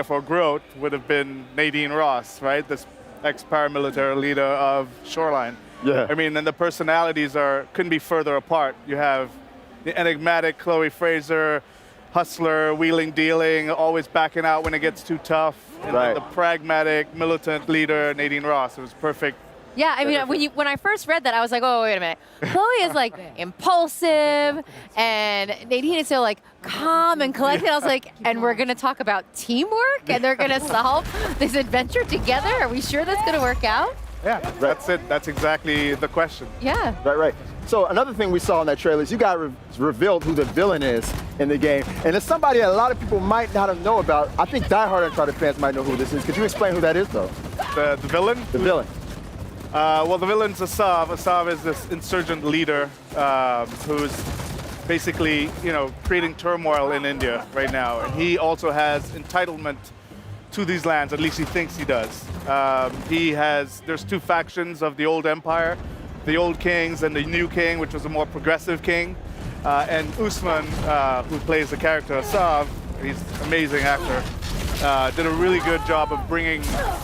for growth would have been Nadine Ross, right? This ex-paramilitary leader of Shoreline. Yeah. I mean, and the personalities couldn't be further apart. You have the enigmatic Chloe Fraser, hustler, wheeling, dealing, always backing out when it gets too tough. And then the pragmatic, militant leader, Nadine Ross. It was perfect. Yeah, I mean, when I first read that, I was like, oh, wait a minute. Chloe is like impulsive, and Nadine is so like calm and collected. I was like, and we're going to talk about teamwork, and they're going to solve this adventure together? Are we sure that's going to work out? Yeah, that's it. That's exactly the question. Yeah. Right. So another thing we saw in that trailer is you guys revealed who the villain is in the game. And it's somebody that a lot of people might not have known about. I think diehard Uncharted fans might know who this is. Could you explain who that is, though? The villain? The villain. Well, the villain's Assav. Assav is this insurgent leader who's basically, creating turmoil in India right now. And he also has entitlement to these lands, at least he thinks he does. There's two factions of the old empire, the old kings and the new king, which was a more progressive king. And Usman, who plays the character Assav, he's an amazing actor, did a really good job of bringing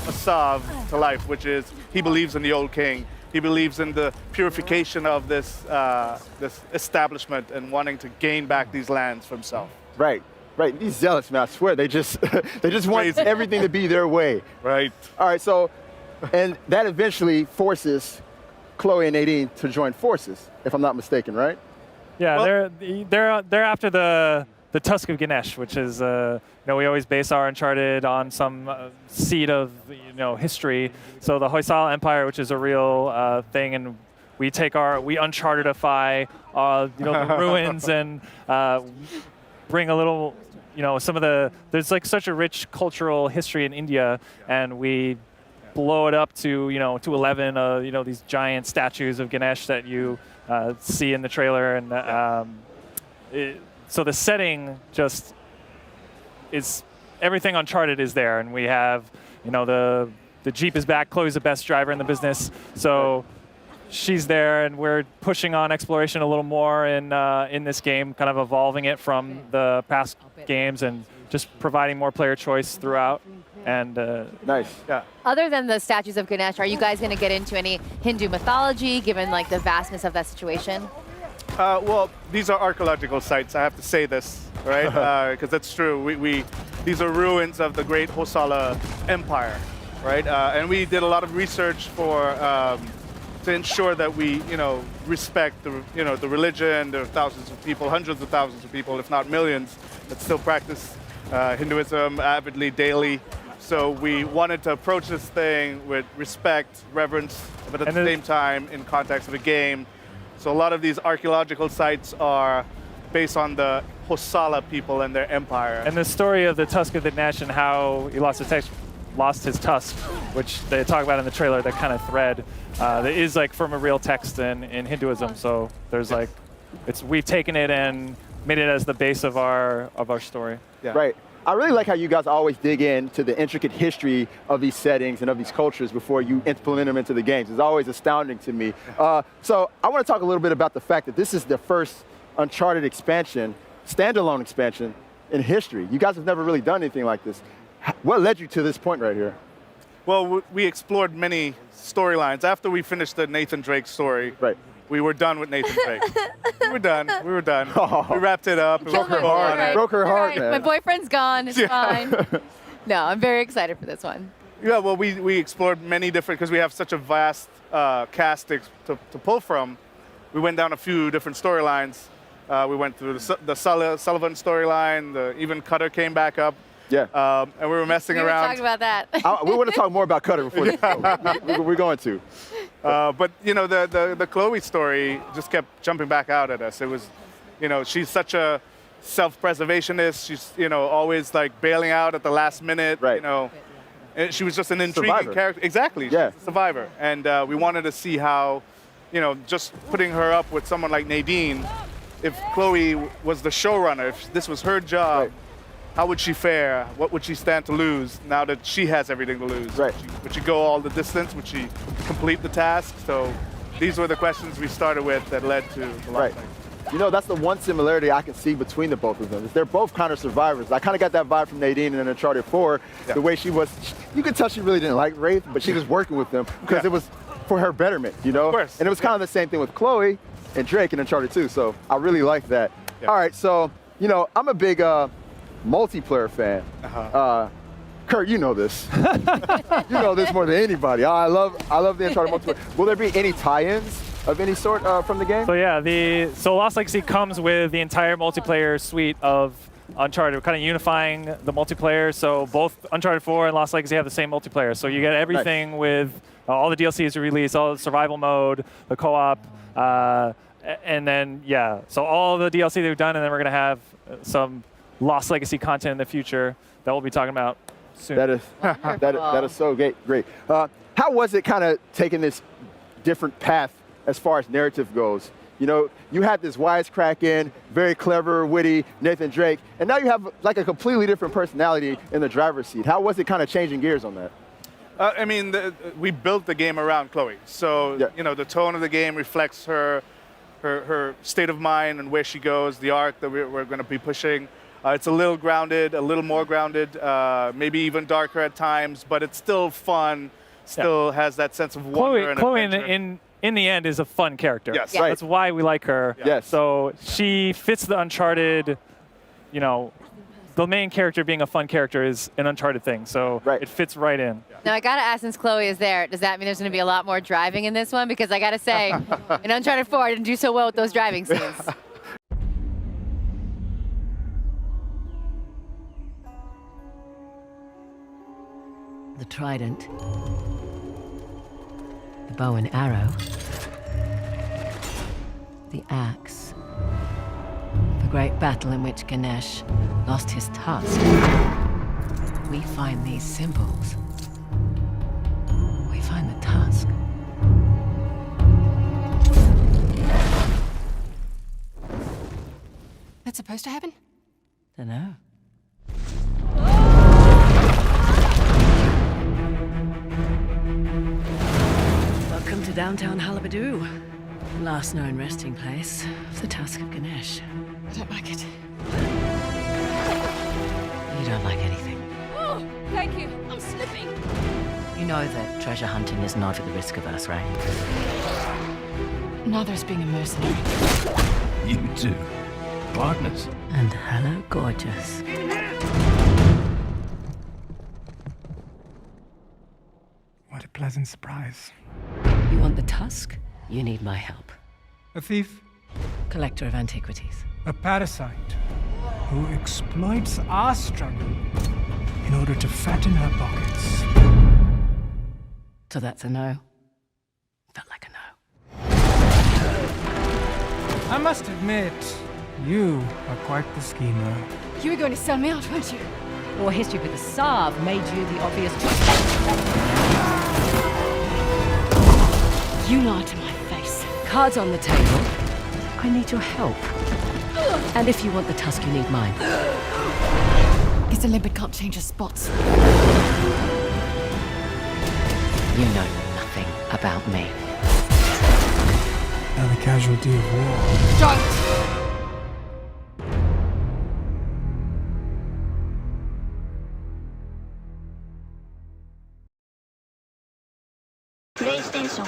Assav to life, which is he believes in the old king. He believes in the purification of this establishment and wanting to gain back these lands for himself. Right. These zealots, man, I swear, they just want everything to be their way. Right. All right, so, and that eventually forces Chloe and Nadine to join forces, if I'm not mistaken, right? Yeah, they're after the Tusk of Ganesh, which is we always base our Uncharted on some seed of history. So the Hoysala Empire, which is a real thing, and we Unchartedify the ruins and bring a little there's like such a rich cultural history in India, and we blow it up to 11 these giant statues of Ganesh that you see in the trailer, and so the setting just is everything Uncharted is there, and we have the Jeep is back. Chloe's the best driver in the business, so she's there, and we're pushing on exploration a little more in this game, kind of evolving it from the past games and just providing more player choice throughout. And nice. Yeah. Other than the statues of Ganesh, are you guys going to get into any Hindu mythology, given like the vastness of that situation? Well, these are archaeological sites. I have to say this, right? Because that's true. These are ruins of the great Hoysala Empire, right? And we did a lot of research to ensure that we, respect the religion. There are thousands of people, hundreds of thousands of people, if not millions, that still practice Hinduism avidly, daily. So we wanted to approach this thing with respect, reverence, but at the same time in context of a game. So a lot of these archaeological sites are based on the Hoysala people and their empire. And the story of the Tusk of Ganesh and how he lost his tusk, which they talk about in the trailer, that kind of thread, that is like from a real text in Hinduism. So there's we've taken it and made it as the base of our story. Yeah. Right. I really like how you guys always dig into the intricate history of these settings and of these cultures before you implement them into the games. It's always astounding to me. So I want to talk a little bit about the fact that this is the first Uncharted expansion, standalone expansion in history. You guys have never really done anything like this. What led you to this point right here? Well, we explored many storylines. After we finished the Nathan Drake story, we were done with Nathan Drake. We were done. Oh. We wrapped it up. Broke her heart. Broke her heart, man. My boyfriend's gone. It's fine. No, I'm very excited for this one. Yeah, well, we explored many different, because we have such a vast cast to pull from. We went down a few different storylines. We went through the Sullivan storyline. Even Cutter came back up. Yeah. And we were messing around. We were talking about that. We want to talk more about Cutter before this. We're going to. But the Chloe story just kept jumping back out at us. It was, she's such a self-preservationist. She's always like bailing out at the last minute. Right. And she was just an intriguing character. Exactly. Yeah. She's a survivor. And we wanted to see how, just putting her up with someone like Nadine, if Chloe was the showrunner, if this was her job. How would she fare? What would she stand to lose now that she has everything to lose? Right. Would she go all the distance? Would she complete the task? So these were the questions we started with that led to the last thing. You know, that's the one similarity I can see between the both of them. Is they're both kind of survivors. I kind of got that vibe from Nadine in Uncharted 4. Yeah. The way she was, you could tell she really didn't like Wraith, but she was working with them because Yeah. it was for her betterment, you know? Of course. And it was kind of the same thing with Chloe and Drake in Uncharted 2, so I really like that. Yeah. All right, so, you know, I'm a big multiplayer fan. Kurt, you know this. You know this more than anybody. I love the Uncharted multiplayer. Will there be any tie-ins of any sort from the game? So yeah, so Lost Legacy comes with the entire multiplayer suite of Uncharted. We're kind of unifying the multiplayer. So both Uncharted 4 and Lost Legacy have the same multiplayer. So you get everything with all the DLCs released, all the survival mode, the co-op, and then yeah. So all the DLC they've done, and then we're gonna have some Lost Legacy content in the future that we'll be talking about soon. That is so great. How was it kind of taking this different path as far as narrative goes? You know, you had this wisecracking, very clever, witty Nathan Drake, and now you have like a completely different personality in the driver's seat. How was it kind of changing gears on that? I mean, we built the game around Chloe, so Yeah. you know the tone of the game reflects her state of mind and where she goes, the arc that we're going to be pushing. It's a little grounded, a little more grounded, maybe even darker at times, but it's still fun. Still has that sense of wonder and Chloe adventure. in the end is a fun character. Yes. Yeah. Right. That's why we like her. Yes. So she fits the Uncharted, you know, the main character being a fun character is an Uncharted thing. So Right. it fits right in. Now I gotta ask, since Chloe is there, does that mean there's gonna be a lot more driving in this one? Because I gotta say, in Uncharted 4, I didn't do so well with those driving scenes. The trident, the bow and arrow, the axe, the great battle in which Ganesh lost his tusk. We find these symbols. We find the tusk. That's supposed to happen? Dunno. Welcome to downtown Halabadu. Last known resting place of the Tusk of Ganesh. I don't like it. You don't like anything. Oh, thank you. I'm slipping. You know that treasure hunting is not at the risk of us, right? Neither is being a mercenary. You two. Partners. And hello, gorgeous. What a pleasant surprise. You want the tusk? You need my help. A thief, Collector of antiquities. a parasite, who exploits our struggle in order to fatten her pockets. So that's a no. Felt like a no. I must admit, you are quite the schemer. You were going to sell me out, weren't you? Your history with the Sav made you the obvious choice. You lied to my face. Cards on the table. I need your help. And if you want the tusk, you need mine. Guess a limpet can't change his spots. You know nothing about me. Another casualty of war. Don't! PlayStation